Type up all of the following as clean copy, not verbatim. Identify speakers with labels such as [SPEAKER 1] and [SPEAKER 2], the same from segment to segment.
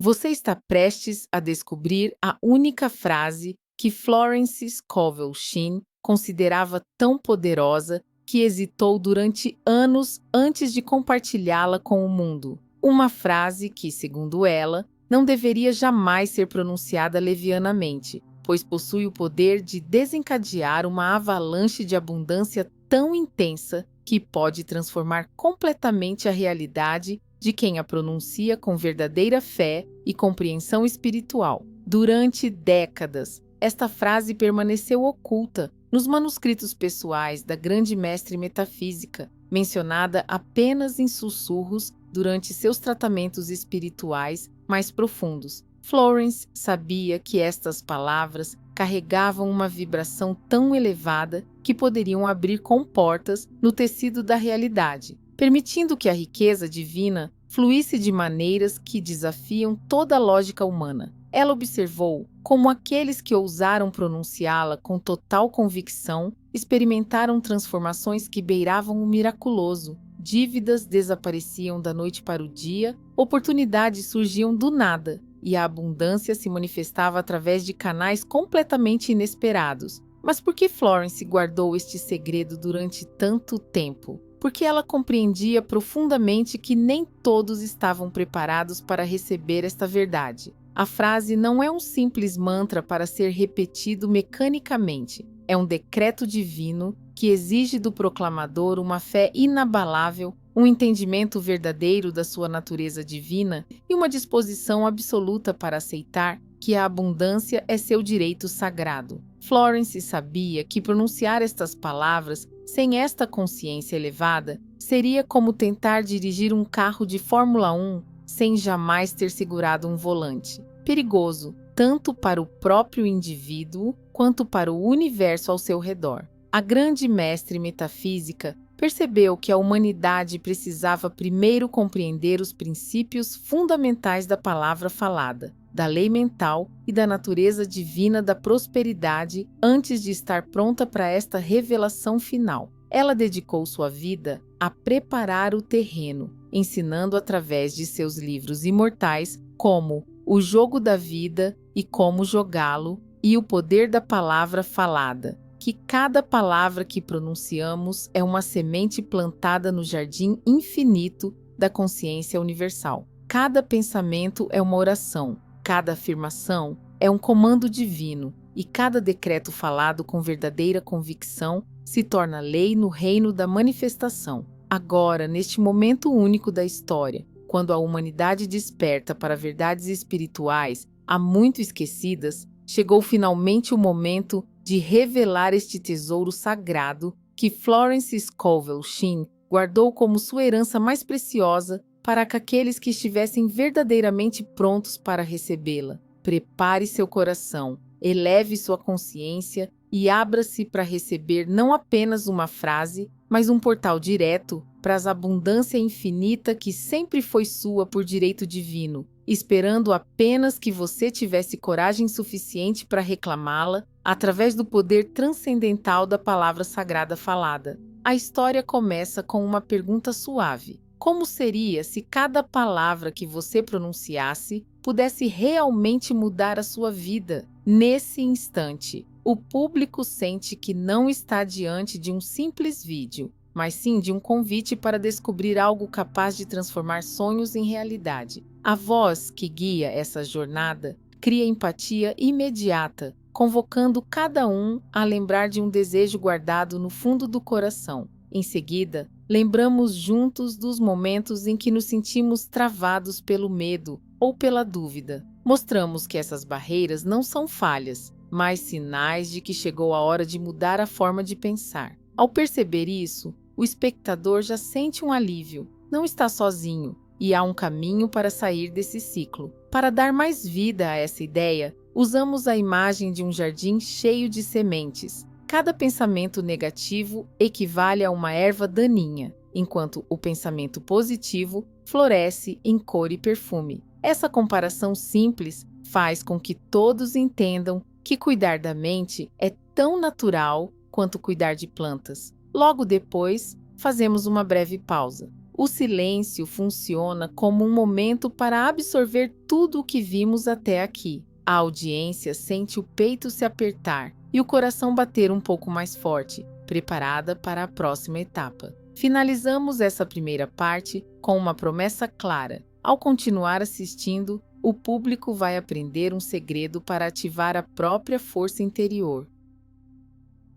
[SPEAKER 1] Você está prestes a descobrir a única frase que Florence Scovel Shinn considerava tão poderosa que hesitou durante anos antes de compartilhá-la com o mundo. Uma frase que, segundo ela, não deveria jamais ser pronunciada levianamente, pois possui o poder de desencadear uma avalanche de abundância tão intensa que pode transformar completamente a realidade de quem a pronuncia com verdadeira fé e compreensão espiritual. Durante décadas, esta frase permaneceu oculta nos manuscritos pessoais da grande mestre metafísica, mencionada apenas em sussurros durante seus tratamentos espirituais mais profundos. Florence sabia que estas palavras carregavam uma vibração tão elevada que poderiam abrir comportas no tecido da realidade, permitindo que a riqueza divina fluísse de maneiras que desafiam toda a lógica humana. Ela observou como aqueles que ousaram pronunciá-la com total convicção experimentaram transformações que beiravam o miraculoso. Dívidas desapareciam da noite para o dia, oportunidades surgiam do nada, e a abundância se manifestava através de canais completamente inesperados. Mas por que Florence guardou este segredo durante tanto tempo? Porque ela compreendia profundamente que nem todos estavam preparados para receber esta verdade. A frase não é um simples mantra para ser repetido mecanicamente. É um decreto divino que exige do proclamador uma fé inabalável, um entendimento verdadeiro da sua natureza divina e uma disposição absoluta para aceitar que a abundância é seu direito sagrado. Florence sabia que pronunciar estas palavras sem esta consciência elevada seria como tentar dirigir um carro de Fórmula 1 sem jamais ter segurado um volante. Perigoso, tanto para o próprio indivíduo quanto para o universo ao seu redor. A grande mestre metafísica percebeu que a humanidade precisava primeiro compreender os princípios fundamentais da palavra falada, da lei mental e da natureza divina da prosperidade antes de estar pronta para esta revelação final. Ela dedicou sua vida a preparar o terreno, ensinando através de seus livros imortais como O Jogo da Vida e Como Jogá-lo e O Poder da Palavra Falada, que cada palavra que pronunciamos é uma semente plantada no jardim infinito da consciência universal. Cada pensamento é uma oração, cada afirmação é um comando divino e cada decreto falado com verdadeira convicção se torna lei no reino da manifestação. Agora, neste momento único da história, quando a humanidade desperta para verdades espirituais há muito esquecidas, chegou finalmente o momento de revelar este tesouro sagrado que Florence Scovel Shinn guardou como sua herança mais preciosa para aqueles que estivessem verdadeiramente prontos para recebê-la. Prepare seu coração, eleve sua consciência e abra-se para receber não apenas uma frase, mas um portal direto para a abundância infinita que sempre foi sua por direito divino, esperando apenas que você tivesse coragem suficiente para reclamá-la através do poder transcendental da palavra sagrada falada. A história começa com uma pergunta suave. Como seria se cada palavra que você pronunciasse pudesse realmente mudar a sua vida? Nesse instante, o público sente que não está diante de um simples vídeo, mas sim de um convite para descobrir algo capaz de transformar sonhos em realidade. A voz que guia essa jornada cria empatia imediata, convocando cada um a lembrar de um desejo guardado no fundo do coração. Em seguida, lembramos juntos dos momentos em que nos sentimos travados pelo medo ou pela dúvida. Mostramos que essas barreiras não são falhas, mas sinais de que chegou a hora de mudar a forma de pensar. Ao perceber isso, o espectador já sente um alívio, não está sozinho, e há um caminho para sair desse ciclo. Para dar mais vida a essa ideia, usamos a imagem de um jardim cheio de sementes. Cada pensamento negativo equivale a uma erva daninha, enquanto o pensamento positivo floresce em cor e perfume. Essa comparação simples faz com que todos entendam que cuidar da mente é tão natural quanto cuidar de plantas. Logo depois, fazemos uma breve pausa. O silêncio funciona como um momento para absorver tudo o que vimos até aqui. A audiência sente o peito se apertar e o coração bater um pouco mais forte, preparada para a próxima etapa. Finalizamos essa primeira parte com uma promessa clara. Ao continuar assistindo, o público vai aprender um segredo para ativar a própria força interior.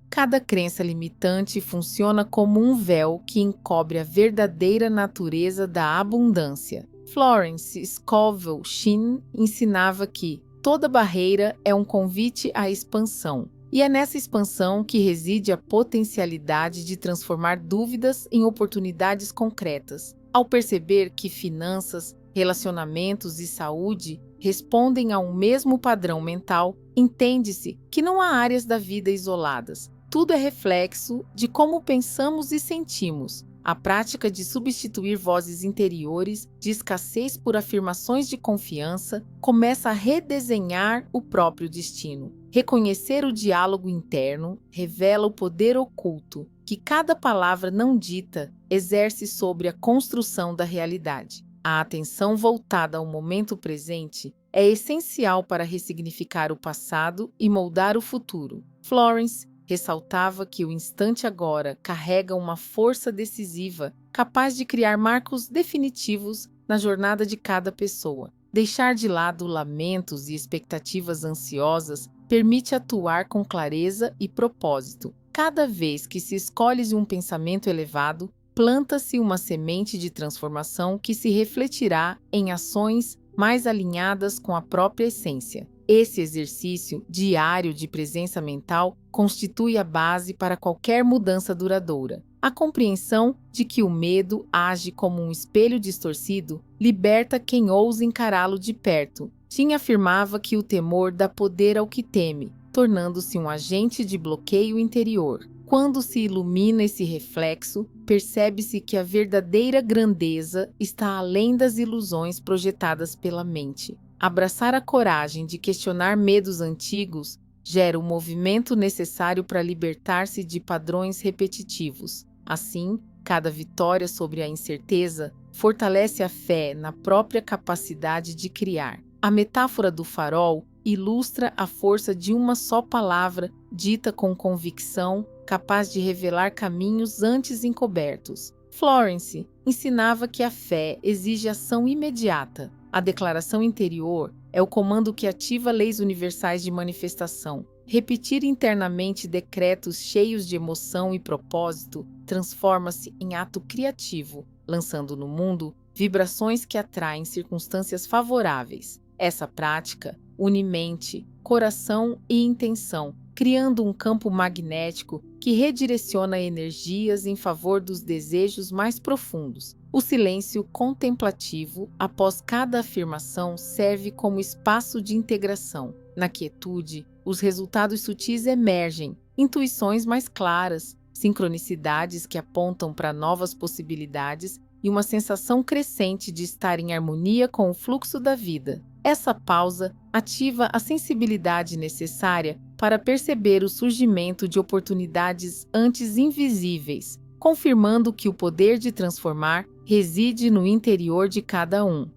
[SPEAKER 1] Cada crença limitante funciona como um véu que encobre a verdadeira natureza da abundância. Florence Scovel Shinn ensinava que toda barreira é um convite à expansão, e é nessa expansão que reside a potencialidade de transformar dúvidas em oportunidades concretas. Ao perceber que finanças, relacionamentos e saúde respondem a um mesmo padrão mental, entende-se que não há áreas da vida isoladas. Tudo é reflexo de como pensamos e sentimos. A prática de substituir vozes interiores de escassez por afirmações de confiança começa a redesenhar o próprio destino. Reconhecer o diálogo interno revela o poder oculto que cada palavra não dita exerce sobre a construção da realidade. A atenção voltada ao momento presente é essencial para ressignificar o passado e moldar o futuro. Florence ressaltava que o instante agora carrega uma força decisiva, capaz de criar marcos definitivos na jornada de cada pessoa. Deixar de lado lamentos e expectativas ansiosas permite atuar com clareza e propósito. Cada vez que se escolhe um pensamento elevado, planta-se uma semente de transformação que se refletirá em ações mais alinhadas com a própria essência. Esse exercício diário de presença mental constitui a base para qualquer mudança duradoura. A compreensão de que o medo age como um espelho distorcido liberta quem ousa encará-lo de perto. Jin afirmava que o temor dá poder ao que teme, tornando-se um agente de bloqueio interior. Quando se ilumina esse reflexo, percebe-se que a verdadeira grandeza está além das ilusões projetadas pela mente. Abraçar a coragem de questionar medos antigos gera o movimento necessário para libertar-se de padrões repetitivos. Assim, cada vitória sobre a incerteza fortalece a fé na própria capacidade de criar. A metáfora do farol ilustra a força de uma só palavra dita com convicção, capaz de revelar caminhos antes encobertos. Florence ensinava que a fé exige ação imediata. A declaração interior é o comando que ativa leis universais de manifestação. Repetir internamente decretos cheios de emoção e propósito transforma-se em ato criativo, lançando no mundo vibrações que atraem circunstâncias favoráveis. Essa prática une mente, coração e intenção, criando um campo magnético que redireciona energias em favor dos desejos mais profundos. O silêncio contemplativo, após cada afirmação, serve como espaço de integração. Na quietude, os resultados sutis emergem, intuições mais claras, sincronicidades que apontam para novas possibilidades e uma sensação crescente de estar em harmonia com o fluxo da vida. Essa pausa ativa a sensibilidade necessária para perceber o surgimento de oportunidades antes invisíveis, confirmando que o poder de transformar reside no interior de cada um.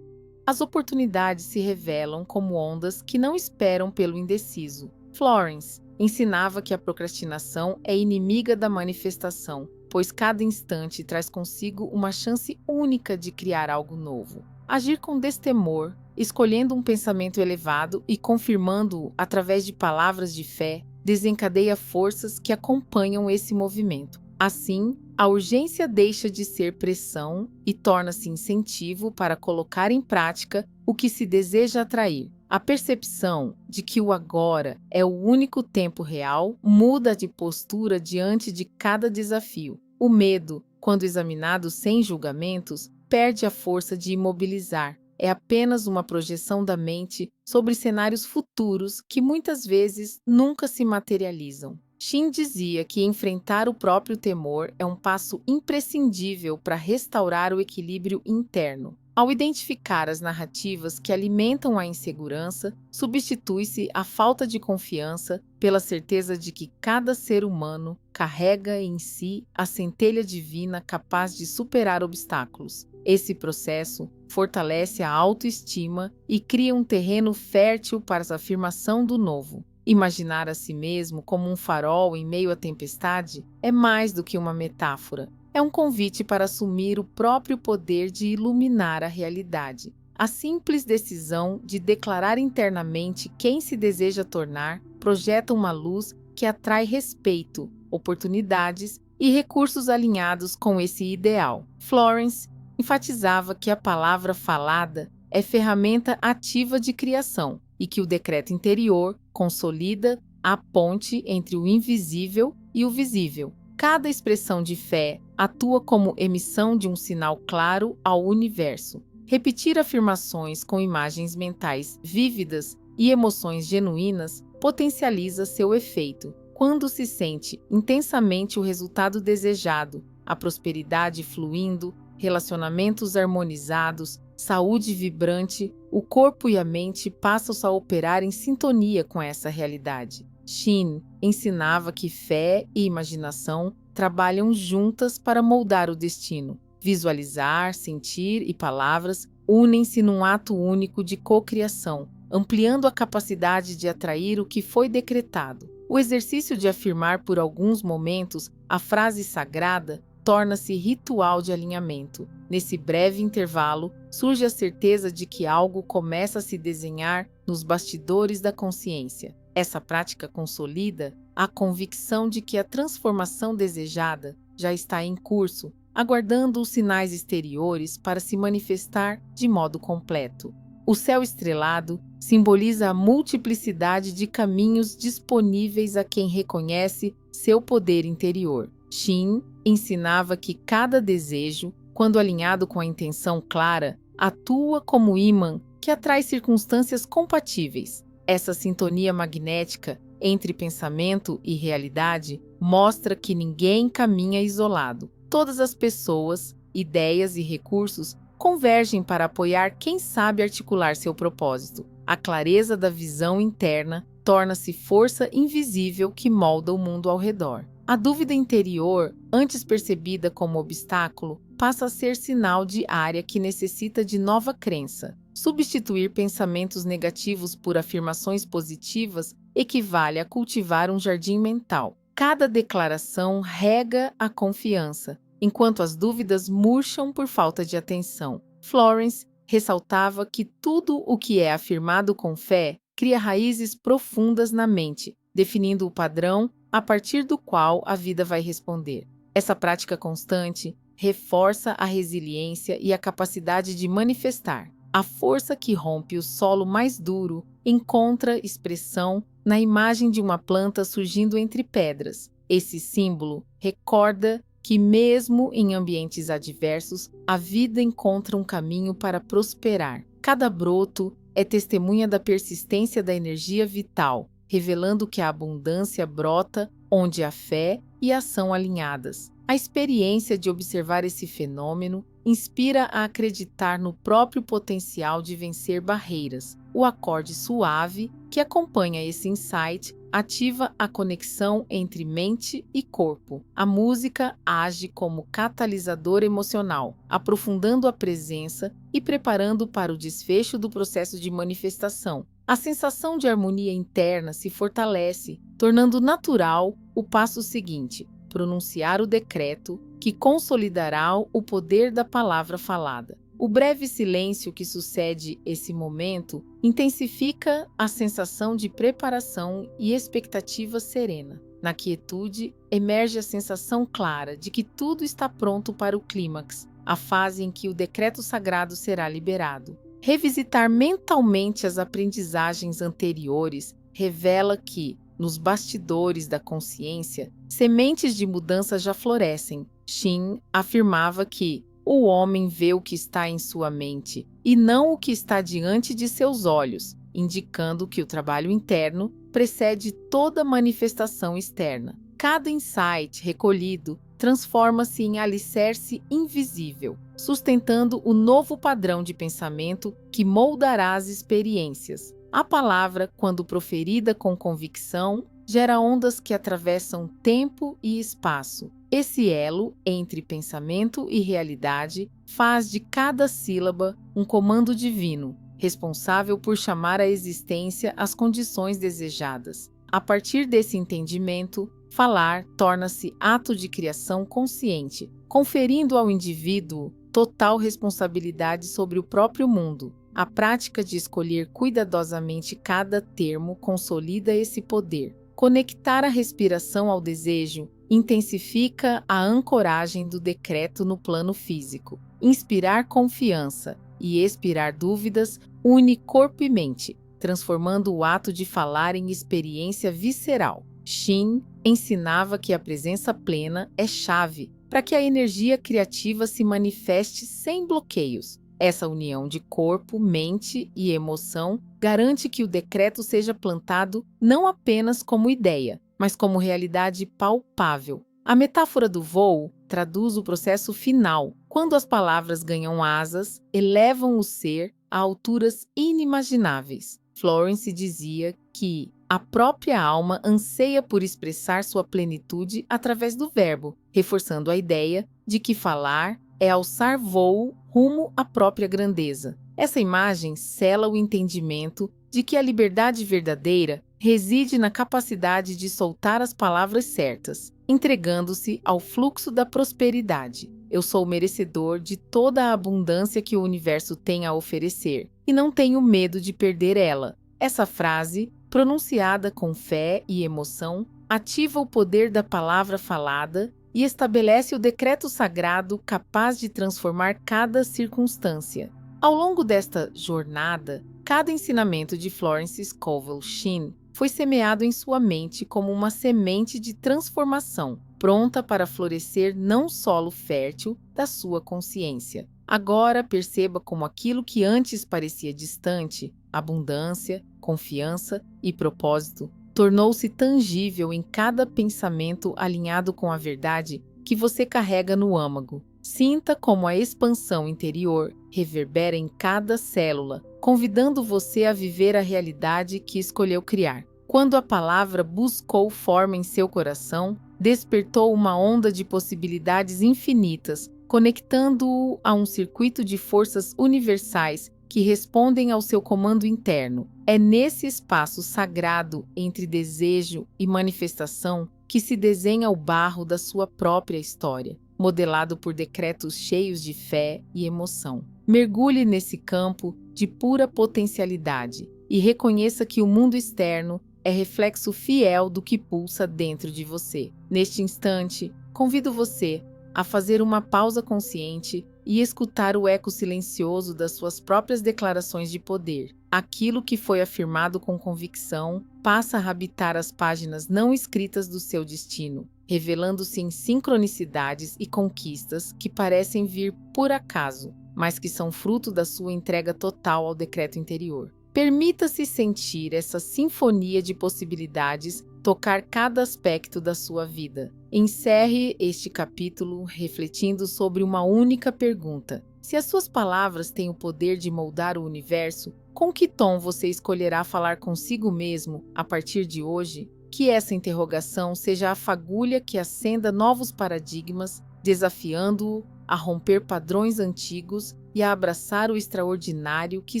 [SPEAKER 1] As oportunidades se revelam como ondas que não esperam pelo indeciso. Florence ensinava que a procrastinação é inimiga da manifestação, pois cada instante traz consigo uma chance única de criar algo novo. Agir com destemor, escolhendo um pensamento elevado e confirmando-o através de palavras de fé, desencadeia forças que acompanham esse movimento. Assim, a urgência deixa de ser pressão e torna-se incentivo para colocar em prática o que se deseja atrair. A percepção de que o agora é o único tempo real muda de postura diante de cada desafio. O medo, quando examinado sem julgamentos, perde a força de imobilizar. É apenas uma projeção da mente sobre cenários futuros que muitas vezes nunca se materializam. Shinn dizia que enfrentar o próprio temor é um passo imprescindível para restaurar o equilíbrio interno. Ao identificar as narrativas que alimentam a insegurança, substitui-se a falta de confiança pela certeza de que cada ser humano carrega em si a centelha divina capaz de superar obstáculos. Esse processo fortalece a autoestima e cria um terreno fértil para a afirmação do novo. Imaginar a si mesmo como um farol em meio à tempestade é mais do que uma metáfora. É um convite para assumir o próprio poder de iluminar a realidade. A simples decisão de declarar internamente quem se deseja tornar projeta uma luz que atrai respeito, oportunidades e recursos alinhados com esse ideal. Florence enfatizava que a palavra falada é ferramenta ativa de criação e que o decreto interior consolida a ponte entre o invisível e o visível. Cada expressão de fé atua como emissão de um sinal claro ao universo. Repetir afirmações com imagens mentais vívidas e emoções genuínas potencializa seu efeito. Quando se sente intensamente o resultado desejado, a prosperidade fluindo, relacionamentos harmonizados, saúde vibrante, o corpo e a mente passam a operar em sintonia com essa realidade. Shin ensinava que fé e imaginação trabalham juntas para moldar o destino. Visualizar, sentir e palavras unem-se num ato único de cocriação, ampliando a capacidade de atrair o que foi decretado. O exercício de afirmar por alguns momentos a frase sagrada torna-se ritual de alinhamento. Nesse breve intervalo, surge a certeza de que algo começa a se desenhar nos bastidores da consciência. Essa prática consolida a convicção de que a transformação desejada já está em curso, aguardando os sinais exteriores para se manifestar de modo completo. O céu estrelado simboliza a multiplicidade de caminhos disponíveis a quem reconhece seu poder interior. Shin ensinava que cada desejo, quando alinhado com a intenção clara, atua como ímã que atrai circunstâncias compatíveis. Essa sintonia magnética entre pensamento e realidade mostra que ninguém caminha isolado. Todas as pessoas, ideias e recursos convergem para apoiar quem sabe articular seu propósito. A clareza da visão interna torna-se força invisível que molda o mundo ao redor. A dúvida interior, antes percebida como obstáculo, passa a ser sinal de área que necessita de nova crença. Substituir pensamentos negativos por afirmações positivas equivale a cultivar um jardim mental. Cada declaração rega a confiança, enquanto as dúvidas murcham por falta de atenção. Florence ressaltava que tudo o que é afirmado com fé cria raízes profundas na mente, definindo o padrão a partir do qual a vida vai responder. Essa prática constante reforça a resiliência e a capacidade de manifestar. A força que rompe o solo mais duro encontra expressão na imagem de uma planta surgindo entre pedras. Esse símbolo recorda que, mesmo em ambientes adversos, a vida encontra um caminho para prosperar. Cada broto é testemunha da persistência da energia vital, revelando que a abundância brota onde há fé e ação alinhadas. A experiência de observar esse fenômeno inspira a acreditar no próprio potencial de vencer barreiras. O acorde suave que acompanha esse insight ativa a conexão entre mente e corpo. A música age como catalisador emocional, aprofundando a presença e preparando para o desfecho do processo de manifestação. A sensação de harmonia interna se fortalece, tornando natural o passo seguinte: pronunciar o decreto que consolidará o poder da palavra falada. O breve silêncio que sucede esse momento intensifica a sensação de preparação e expectativa serena. Na quietude, emerge a sensação clara de que tudo está pronto para o clímax, a fase em que o decreto sagrado será liberado. Revisitar mentalmente as aprendizagens anteriores revela que, nos bastidores da consciência, sementes de mudança já florescem. Shin afirmava que o homem vê o que está em sua mente e não o que está diante de seus olhos, indicando que o trabalho interno precede toda manifestação externa. Cada insight recolhido transforma-se em alicerce invisível, sustentando o novo padrão de pensamento que moldará as experiências. A palavra, quando proferida com convicção, gera ondas que atravessam tempo e espaço. Esse elo entre pensamento e realidade faz de cada sílaba um comando divino, responsável por chamar à existência as condições desejadas. A partir desse entendimento, falar torna-se ato de criação consciente, conferindo ao indivíduo total responsabilidade sobre o próprio mundo. A prática de escolher cuidadosamente cada termo consolida esse poder. Conectar a respiração ao desejo intensifica a ancoragem do decreto no plano físico. Inspirar confiança e expirar dúvidas une corpo e mente, transformando o ato de falar em experiência visceral. Shin ensinava que a presença plena é chave para que a energia criativa se manifeste sem bloqueios. Essa união de corpo, mente e emoção garante que o decreto seja plantado não apenas como ideia, mas como realidade palpável. A metáfora do voo traduz o processo final, quando as palavras ganham asas, elevam o ser a alturas inimagináveis. Florence dizia que a própria alma anseia por expressar sua plenitude através do verbo, reforçando a ideia de que falar é alçar voo rumo à própria grandeza. Essa imagem sela o entendimento de que a liberdade verdadeira reside na capacidade de soltar as palavras certas, entregando-se ao fluxo da prosperidade. Eu sou merecedor de toda a abundância que o universo tem a oferecer, e não tenho medo de perder ela. Essa frase, pronunciada com fé e emoção, ativa o poder da palavra falada e estabelece o decreto sagrado capaz de transformar cada circunstância. Ao longo desta jornada, cada ensinamento de Florence Scovel Shinn foi semeado em sua mente como uma semente de transformação, pronta para florescer não solo fértil da sua consciência. Agora perceba como aquilo que antes parecia distante, abundância, confiança e propósito, tornou-se tangível em cada pensamento alinhado com a verdade que você carrega no âmago. Sinta como a expansão interior reverbera em cada célula, convidando você a viver a realidade que escolheu criar. Quando a palavra buscou forma em seu coração, despertou uma onda de possibilidades infinitas, conectando-o a um circuito de forças universais que respondem ao seu comando interno. É nesse espaço sagrado entre desejo e manifestação que se desenha o barro da sua própria história, modelado por decretos cheios de fé e emoção. Mergulhe nesse campo de pura potencialidade e reconheça que o mundo externo é reflexo fiel do que pulsa dentro de você. Neste instante, convido você a fazer uma pausa consciente e escutar o eco silencioso das suas próprias declarações de poder. Aquilo que foi afirmado com convicção passa a habitar as páginas não escritas do seu destino, revelando-se em sincronicidades e conquistas que parecem vir por acaso, mas que são fruto da sua entrega total ao decreto interior. Permita-se sentir essa sinfonia de possibilidades tocar cada aspecto da sua vida. Encerre este capítulo refletindo sobre uma única pergunta. Se as suas palavras têm o poder de moldar o universo, com que tom você escolherá falar consigo mesmo a partir de hoje? Que essa interrogação seja a fagulha que acenda novos paradigmas, desafiando-o a romper padrões antigos e a abraçar o extraordinário que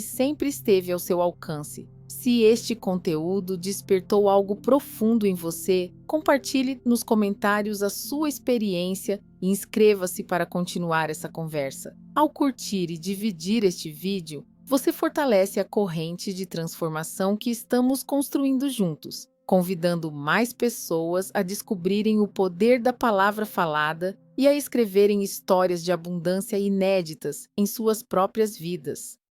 [SPEAKER 1] sempre esteve ao seu alcance. Se este conteúdo despertou algo profundo em você, compartilhe nos comentários a sua experiência e inscreva-se para continuar essa conversa. Ao curtir e dividir este vídeo, você fortalece a corrente de transformação que estamos construindo juntos, convidando mais pessoas a descobrirem o poder da palavra falada e a escreverem histórias de abundância inéditas em suas próprias vidas.